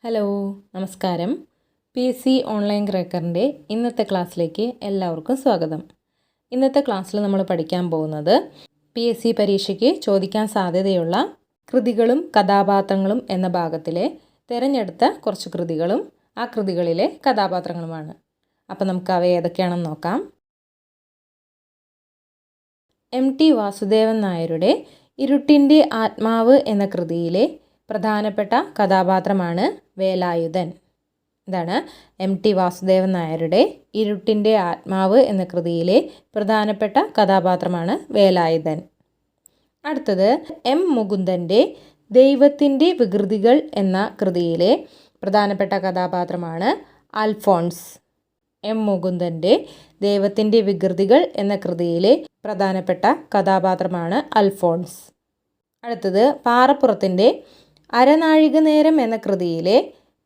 Hello, നമസ്കാരം. PC online ക്രാക്കറിൻ്റെ ഇന്നത്തെ ക്ലാസ്സിലേക്ക് എല്ലാവർക്കും സ്വാഗതം. ഇന്നത്തെ ക്ലാസ്സിൽ നമ്മൾ പഠിക്കാൻ പോകുന്നത് PSC പരീക്ഷയ്ക്ക് ചോദിക്കാൻ സാധ്യതയുള്ള കൃതികളും കഥാപാത്രങ്ങളും എന്ന ഭാഗത്തിലെ തിരഞ്ഞെടുത്ത കുറച്ച് കൃതികളും ആ കൃതികളിലെ കഥാപാത്രങ്ങളുമാണ്. അപ്പോൾ നമുക്ക് അവ ഏതൊക്കെയാണെന്ന് നോക്കാം. MT വാസുദേവൻ നായരുടെ ഇരുട്ടിൻ്റെ ആത്മാവ് എന്ന കൃതിയിലെ പ്രധാനപ്പെട്ട കഥാപാത്രമാണ് വേലായുധൻ. ഇതാണ് MT വാസുദേവൻ നായരുടെ ഇരുട്ടിൻ്റെ ആത്മാവ് എന്ന കൃതിയിലെ പ്രധാനപ്പെട്ട കഥാപാത്രമാണ് വേലായുധൻ. അടുത്തത് M മുകുന്ദൻ്റെ ദൈവത്തിൻ്റെ വികൃതികൾ എന്ന കൃതിയിലെ പ്രധാനപ്പെട്ട കഥാപാത്രമാണ് അൽഫോൺസ്. M മുകുന്ദൻ്റെ ദൈവത്തിൻ്റെ വികൃതികൾ എന്ന കൃതിയിലെ പ്രധാനപ്പെട്ട കഥാപാത്രമാണ് അൽഫോൺസ്. അടുത്തത് പാറപ്പുറത്തിൻ്റെ അരനാഴിക നേരം എന്ന കൃതിയിലെ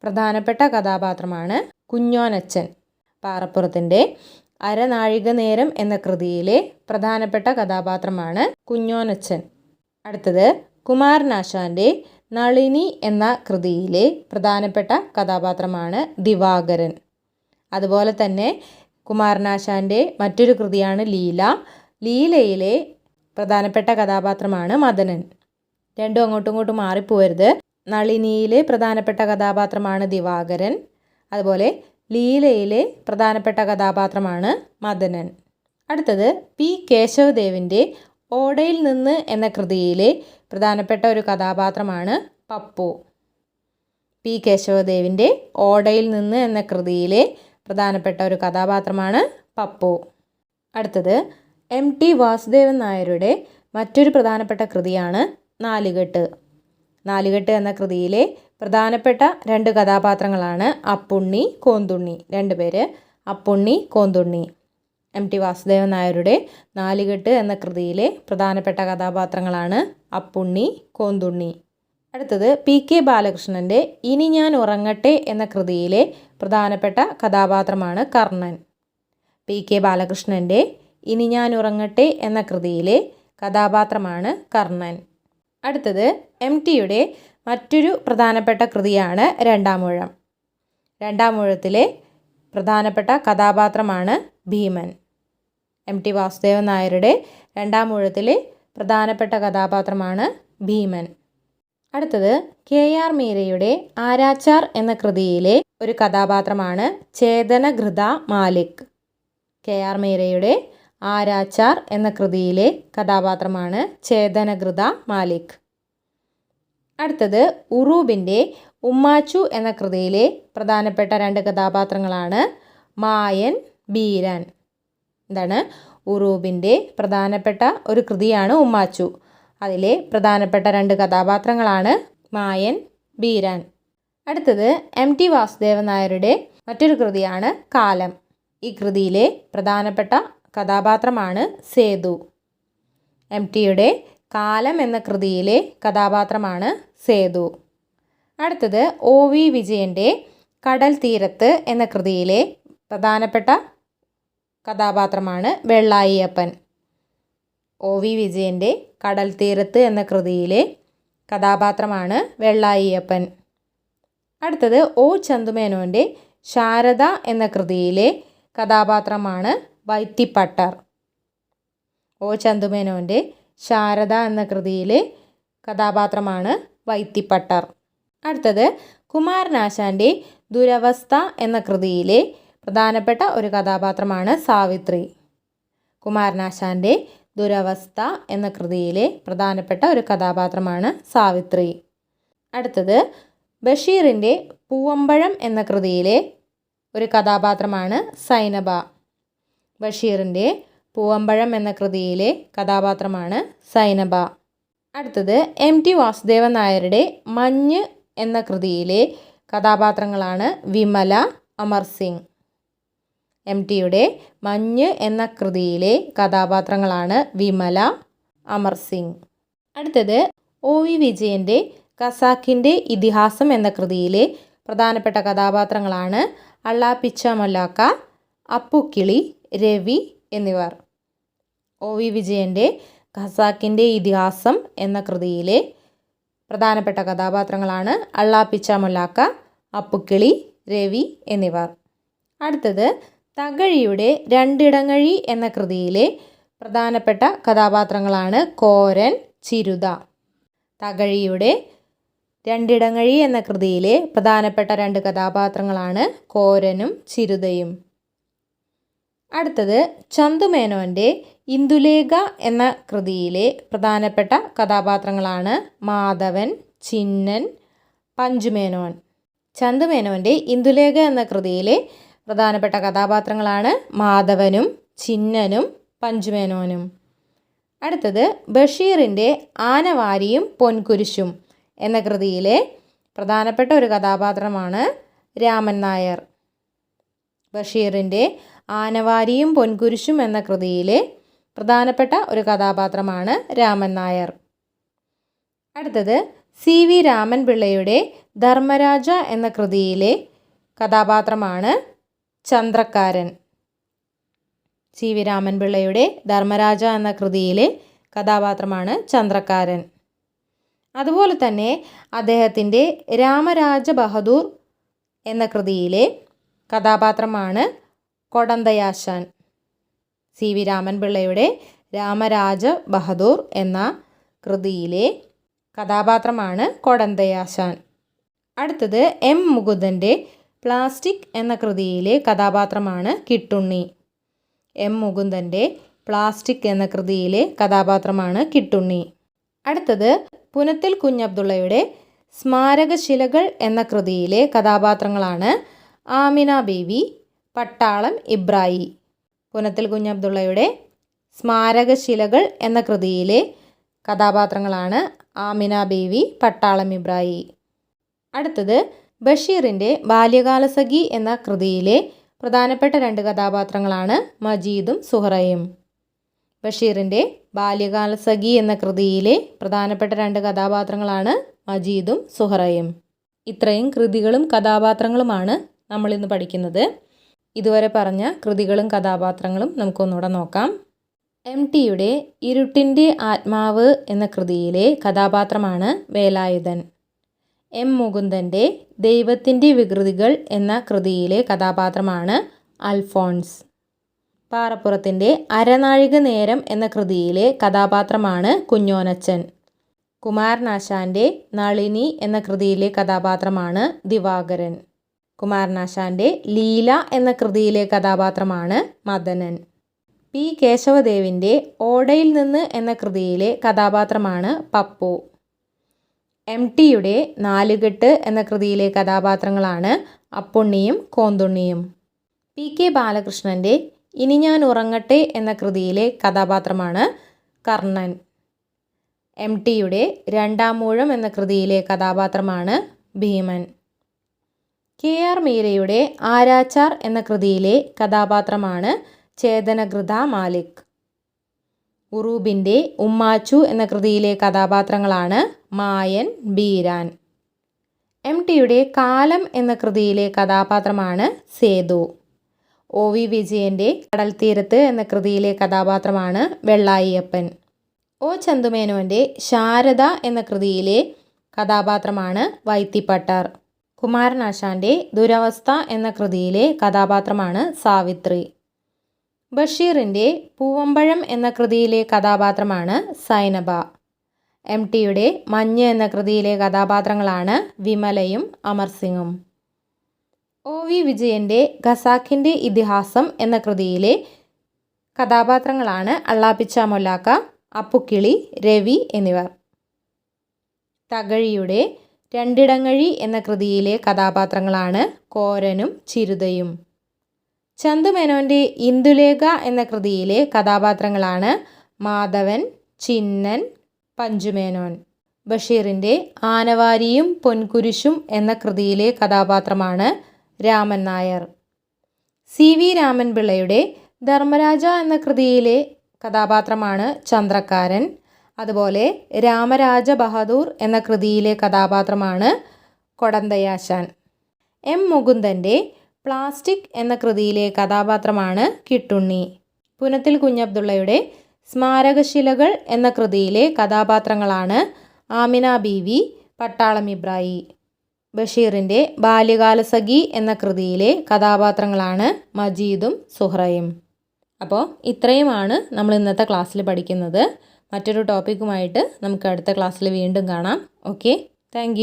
പ്രധാനപ്പെട്ട കഥാപാത്രമാണ് കുഞ്ഞോനച്ചൻ. പാറപ്പുറത്തിൻ്റെ അരനാഴിക നേരം എന്ന കൃതിയിലെ പ്രധാനപ്പെട്ട കഥാപാത്രമാണ് കുഞ്ഞോനച്ചൻ. അടുത്തത് കുമാരനാശാൻ്റെ നളിനി എന്ന കൃതിയിലെ പ്രധാനപ്പെട്ട കഥാപാത്രമാണ് ദിവാകരൻ. അതുപോലെ തന്നെ കുമാരനാശാൻ്റെ മറ്റൊരു കൃതിയാണ് ലീല. ലീലയിലെ പ്രധാനപ്പെട്ട കഥാപാത്രമാണ് മദനൻ. രണ്ടും അങ്ങോട്ടും ഇങ്ങോട്ടും മാറിപ്പോരുത്. നളിനിയിലെ പ്രധാനപ്പെട്ട കഥാപാത്രമാണ് ദിവാകരൻ, അതുപോലെ ലീലയിലെ പ്രധാനപ്പെട്ട കഥാപാത്രമാണ് മദനൻ. അടുത്തത് P കേശവദേവിൻ്റെ ഓടയിൽ നിന്ന് എന്ന കൃതിയിലെ പ്രധാനപ്പെട്ട ഒരു കഥാപാത്രമാണ് പപ്പു. P കേശവദേവിൻ്റെ ഓടയിൽ നിന്ന് എന്ന കൃതിയിലെ പ്രധാനപ്പെട്ട ഒരു കഥാപാത്രമാണ് പപ്പു. അടുത്തത് MT വാസുദേവൻ നായരുടെ മറ്റൊരു പ്രധാനപ്പെട്ട കൃതിയാണ് നാലുകെട്ട്. നാലുകെട്ട് എന്ന കൃതിയിലെ പ്രധാനപ്പെട്ട രണ്ട് കഥാപാത്രങ്ങളാണ് അപ്പുണ്ണി, കോന്തുണ്ണി. രണ്ടുപേര് അപ്പുണ്ണി, കോന്തുണ്ണി. MT വാസുദേവൻ നായരുടെ നാലുകെട്ട് എന്ന കൃതിയിലെ പ്രധാനപ്പെട്ട കഥാപാത്രങ്ങളാണ് അപ്പുണ്ണി, കോന്തുണ്ണി. അടുത്തത് PK ബാലകൃഷ്ണൻ്റെ ഇനി ഞാൻ ഉറങ്ങട്ടെ എന്ന കൃതിയിലെ പ്രധാനപ്പെട്ട കഥാപാത്രമാണ് കർണൻ. PK ബാലകൃഷ്ണൻ്റെ ഇനി ഞാൻ ഉറങ്ങട്ടെ എന്ന കൃതിയിലെ കഥാപാത്രമാണ് കർണൻ. അടുത്തത് MTയുടെ മറ്റൊരു പ്രധാനപ്പെട്ട കൃതിയാണ് രണ്ടാമൂഴം. രണ്ടാമൂഴത്തിലെ പ്രധാനപ്പെട്ട കഥാപാത്രമാണ് ഭീമൻ. MT വാസുദേവൻ നായരുടെ രണ്ടാമൂഴത്തിലെ പ്രധാനപ്പെട്ട കഥാപാത്രമാണ് ഭീമൻ. അടുത്തത് KR മീരയുടെ ആരാച്ചാർ എന്ന കൃതിയിലെ ഒരു കഥാപാത്രമാണ് ചേതനഘൃത മാലിക്. KR മീരയുടെ ആരാച്ചാർ എന്ന കൃതിയിലെ കഥാപാത്രമാണ് ചേതനഘൃത മാലിക്. അടുത്തത് ഉറൂബിൻ്റെ ഉമ്മാച്ചു എന്ന കൃതിയിലെ പ്രധാനപ്പെട്ട രണ്ട് കഥാപാത്രങ്ങളാണ് മായൻ, ബീരാൻ. എന്താണ്? ഉറൂബിൻ്റെ പ്രധാനപ്പെട്ട ഒരു കൃതിയാണ് ഉമ്മാച്ചു. അതിലെ പ്രധാനപ്പെട്ട രണ്ട് കഥാപാത്രങ്ങളാണ് മായൻ, ബീരാൻ. അടുത്തത് MT വാസുദേവൻ നായരുടെ മറ്റൊരു കൃതിയാണ് കാലം. ഈ കൃതിയിലെ പ്രധാനപ്പെട്ട കഥാപാത്രമാണ് സേതു. MTയുടെ കാലം എന്ന കൃതിയിലെ കഥാപാത്രമാണ് സേതു. അടുത്തത് OV വിജയൻ്റെ കടൽ തീരത്ത് എന്ന കൃതിയിലെ പ്രധാനപ്പെട്ട കഥാപാത്രമാണ് വെള്ളായിയപ്പൻ. OV വിജയൻ്റെ കടൽ തീരത്ത് എന്ന കൃതിയിലെ കഥാപാത്രമാണ് വെള്ളായിയപ്പൻ. അടുത്തത് O ചന്തുമേനോൻ്റെ ശാരദ എന്ന കൃതിയിലെ കഥാപാത്രമാണ് വൈത്തിപ്പട്ടർ. O ചന്തുമേനോൻ്റെ ശാരദ എന്ന കൃതിയിലെ കഥാപാത്രമാണ് വൈത്തിപ്പട്ടർ. അടുത്തത് കുമാരനാശാൻ്റെ ദുരവസ്ഥ എന്ന കൃതിയിലെ പ്രധാനപ്പെട്ട ഒരു കഥാപാത്രമാണ് സാവിത്രി. കുമാരനാശാൻ്റെ ദുരവസ്ഥ എന്ന കൃതിയിലെ പ്രധാനപ്പെട്ട ഒരു കഥാപാത്രമാണ് സാവിത്രി. അടുത്തത് ബഷീറിൻ്റെ പൂവമ്പഴം എന്ന കൃതിയിലെ ഒരു കഥാപാത്രമാണ് സൈനബ. ബഷീറിൻ്റെ പൂവമ്പഴം എന്ന കൃതിയിലെ കഥാപാത്രമാണ് സൈനബ. അടുത്തത് MT വാസുദേവൻ നായരുടെ മഞ്ഞ് എന്ന കൃതിയിലെ കഥാപാത്രങ്ങളാണ് വിമല, അമർ സിംഗ്. MTയുടെ മഞ്ഞ് എന്ന കൃതിയിലെ കഥാപാത്രങ്ങളാണ് വിമല, അമർ സിംഗ്. അടുത്തത് OV വിജയൻ്റെ ഖസാക്കിൻ്റെ ഇതിഹാസം എന്ന കൃതിയിലെ പ്രധാനപ്പെട്ട കഥാപാത്രങ്ങളാണ് അള്ളാപ്പിച്ച മൊല്ലാക്ക, അപ്പുക്കിളി, രവി എന്നിവർ. OV വിജയൻ്റെ ഖസാക്കിൻ്റെ ഇതിഹാസം എന്ന കൃതിയിലെ പ്രധാനപ്പെട്ട കഥാപാത്രങ്ങളാണ് അള്ളാപ്പിച്ച മൊല്ലാക്ക, അപ്പുക്കിളി, രവി എന്നിവർ. അടുത്തത് തകഴിയുടെ രണ്ടിടങ്ങഴി എന്ന കൃതിയിലെ പ്രധാനപ്പെട്ട കഥാപാത്രങ്ങളാണ് കോരൻ, ചിരുത. തകഴിയുടെ രണ്ടിടങ്ങഴി എന്ന കൃതിയിലെ പ്രധാനപ്പെട്ട 2 കഥാപാത്രങ്ങളാണ് കോരനും ചിരുതയും. അടുത്തത് ചന്തുമേനോൻ്റെ ഇന്ദുലേഖ എന്ന കൃതിയിലെ പ്രധാനപ്പെട്ട കഥാപാത്രങ്ങളാണ് മാധവൻ, ചിന്നൻ, പഞ്ചുമേനോൻ. ചന്തുമേനോൻ്റെ ഇന്ദുലേഖ എന്ന കൃതിയിലെ പ്രധാനപ്പെട്ട കഥാപാത്രങ്ങളാണ് മാധവനും, ചിന്നനും, പഞ്ചുമേനോനും. അടുത്തത് ബഷീറിൻ്റെ ആനവാരിയും പൊൻകുരിശും എന്ന കൃതിയിലെ പ്രധാനപ്പെട്ട ഒരു കഥാപാത്രമാണ് രാമൻ നായർ. ബഷീറിൻ്റെ ആനവാരിയും പൊൻകുരിശും എന്ന കൃതിയിലെ പ്രധാനപ്പെട്ട ഒരു കഥാപാത്രമാണ് രാമൻ നായർ. അടുത്തത് CV രാമൻ പിള്ളയുടെ ധർമ്മരാജ എന്ന കൃതിയിലെ കഥാപാത്രമാണ് ചന്ദ്രക്കാരൻ. CV രാമൻ പിള്ളയുടെ ധർമ്മരാജ എന്ന കൃതിയിലെ കഥാപാത്രമാണ് ചന്ദ്രക്കാരൻ. അതുപോലെ തന്നെ അദ്ദേഹത്തിൻ്റെ രാമരാജ ബഹദൂർ എന്ന കൃതിയിലെ കഥാപാത്രമാണ് കൊടന്തയാശാൻ. CV രാമൻ പിള്ളയുടെ രാമരാജ ബഹദൂർ എന്ന കൃതിയിലെ കഥാപാത്രമാണ് കൊടന്തയാശാൻ. അടുത്തത് M മുകുന്ദൻ്റെ പ്ലാസ്റ്റിക് എന്ന കൃതിയിലെ കഥാപാത്രമാണ് കിട്ടുണ്ണി. M മുകുന്ദൻ്റെ പ്ലാസ്റ്റിക് എന്ന കൃതിയിലെ കഥാപാത്രമാണ് കിട്ടുണ്ണി. അടുത്തത് പുനത്തിൽ കുഞ്ഞബ്ദുള്ളയുടെ സ്മാരകശിലകൾ എന്ന കൃതിയിലെ കഥാപാത്രങ്ങളാണ് ആമിന ബീവി, പട്ടാളം ഇബ്രായി. പുനത്തിൽ കുഞ്ഞബ്ദുള്ളയുടെ സ്മാരകശിലകൾ എന്ന കൃതിയിലെ കഥാപാത്രങ്ങളാണ് ആമിന ബീവി, പട്ടാളം ഇബ്രായി. അടുത്തത് ബഷീറിൻ്റെ ബാല്യകാലസഖി എന്ന കൃതിയിലെ പ്രധാനപ്പെട്ട 2 കഥാപാത്രങ്ങളാണ് മജീദും സുഹറയും. ബഷീറിൻ്റെ ബാല്യകാലസഖി എന്ന കൃതിയിലെ പ്രധാനപ്പെട്ട 2 കഥാപാത്രങ്ങളാണ് മജീദും സുഹറയും. ഇത്രയും കൃതികളും കഥാപാത്രങ്ങളുമാണ് നമ്മളിന്ന് പഠിക്കുന്നത്. ഇതുവരെ പറഞ്ഞ കൃതികളും കഥാപാത്രങ്ങളും നമുക്കൊന്നുകൂടെ നോക്കാം. MTയുടെ ഇരുട്ടിൻ്റെ ആത്മാവ് എന്ന കൃതിയിലെ കഥാപാത്രമാണ് വേലായുധൻ. M മുകുന്ദൻ്റെ ദൈവത്തിൻ്റെ വികൃതികൾ എന്ന കൃതിയിലെ കഥാപാത്രമാണ് അൽഫോൺസ്. പാറപ്പുറത്തിൻ്റെ അരനാഴിക നേരം എന്ന കൃതിയിലെ കഥാപാത്രമാണ് കുഞ്ഞോനച്ചൻ. കുമാരനാശാൻ്റെ നളിനി എന്ന കൃതിയിലെ കഥാപാത്രമാണ് ദിവാകരൻ. കുമാരനാശാൻ്റെ ലീല എന്ന കൃതിയിലെ കഥാപാത്രമാണ് മദനൻ. P കേശവദേവിൻ്റെ ഓടയിൽ നിന്ന് എന്ന കൃതിയിലെ കഥാപാത്രമാണ് പപ്പു. MTയുടെ നാലുകെട്ട് എന്ന കൃതിയിലെ കഥാപാത്രങ്ങളാണ് അപ്പുണ്ണിയും കോന്തുണ്ണിയും. PK ബാലകൃഷ്ണൻ്റെ ഇനി ഞാൻ ഉറങ്ങട്ടെ എന്ന കൃതിയിലെ കഥാപാത്രമാണ് കർണൻ. MTയുടെ രണ്ടാം മൂഴം എന്ന കൃതിയിലെ കഥാപാത്രമാണ് ഭീമൻ. KR മീരയുടെ ആരാച്ചാർ എന്ന കൃതിയിലെ കഥാപാത്രമാണ് ചേതനകൃത മാലിക്. ഉറൂബിൻ്റെ ഉമ്മാച്ചു എന്ന കൃതിയിലെ കഥാപാത്രങ്ങളാണ് മായൻ, ബീരാൻ. MTയുടെ കാലം എന്ന കൃതിയിലെ കഥാപാത്രമാണ് സേതു. OV വിജയൻ്റെ കടൽത്തീരത്ത് എന്ന കൃതിയിലെ കഥാപാത്രമാണ് വെള്ളായിയപ്പൻ. O ചന്തുമേനോൻ്റെ ശാരദ എന്ന കൃതിയിലെ കഥാപാത്രമാണ് വൈത്തിപ്പട്ടാർ. കുമാരനാശാൻ്റെ ദുരവസ്ഥ എന്ന കൃതിയിലെ കഥാപാത്രമാണ് സാവിത്രി. ബഷീറിൻ്റെ പൂവമ്പഴം എന്ന കൃതിയിലെ കഥാപാത്രമാണ് സൈനബ. MTയുടെ മഞ്ഞ് എന്ന കൃതിയിലെ കഥാപാത്രങ്ങളാണ് വിമലയും അമർസിംഗും. OV വിജയൻ്റെ ഖസാക്കിൻ്റെ ഇതിഹാസം എന്ന കൃതിയിലെ കഥാപാത്രങ്ങളാണ് അള്ളാപ്പിച്ച മൊല്ലാക്ക, അപ്പുക്കിളി, രവി എന്നിവർ. തകഴിയുടെ രണ്ടിടങ്ങഴി എന്ന കൃതിയിലെ കഥാപാത്രങ്ങളാണ് കോരനും ചിരുതയും. ചന്തുമേനോൻ്റെ ഇന്ദുലേഖ എന്ന കൃതിയിലെ കഥാപാത്രങ്ങളാണ് മാധവൻ, ചിന്നൻ, പഞ്ചുമേനോൻ. ബഷീറിൻ്റെ ആനവാരിയും പൊൻകുരിശും എന്ന കൃതിയിലെ കഥാപാത്രമാണ് രാമൻ നായർ. CV രാമൻ പിള്ളയുടെ ധർമ്മരാജ എന്ന കൃതിയിലെ കഥാപാത്രമാണ് ചന്ദ്രക്കാരൻ. അതുപോലെ രാമരാജ ബഹദൂർ എന്ന കൃതിയിലെ കഥാപാത്രമാണ് കൊടന്തയാശാൻ. M മുകുന്ദൻ്റെ പ്ലാസ്റ്റിക് എന്ന കൃതിയിലെ കഥാപാത്രമാണ് കിട്ടുണ്ണി. പുനത്തിൽ കുഞ്ഞബ്ദുള്ളയുടെ സ്മാരകശിലകൾ എന്ന കൃതിയിലെ കഥാപാത്രങ്ങളാണ് ആമിന ബീവി, പട്ടാളം ഇബ്രായി. ബഷീറിൻ്റെ ബാല്യകാലസഖി എന്ന കൃതിയിലെ കഥാപാത്രങ്ങളാണ് മജീദും സുഹ്റയും. അപ്പോൾ ഇത്രയുമാണ് നമ്മൾ ഇന്നത്തെ ക്ലാസ്സിൽ പഠിക്കുന്നത്. മറ്റൊരു ടോപ്പിക്കുമായിട്ട് നമുക്ക് അടുത്ത ക്ലാസ്സിൽ വീണ്ടും കാണാം. Okay, thank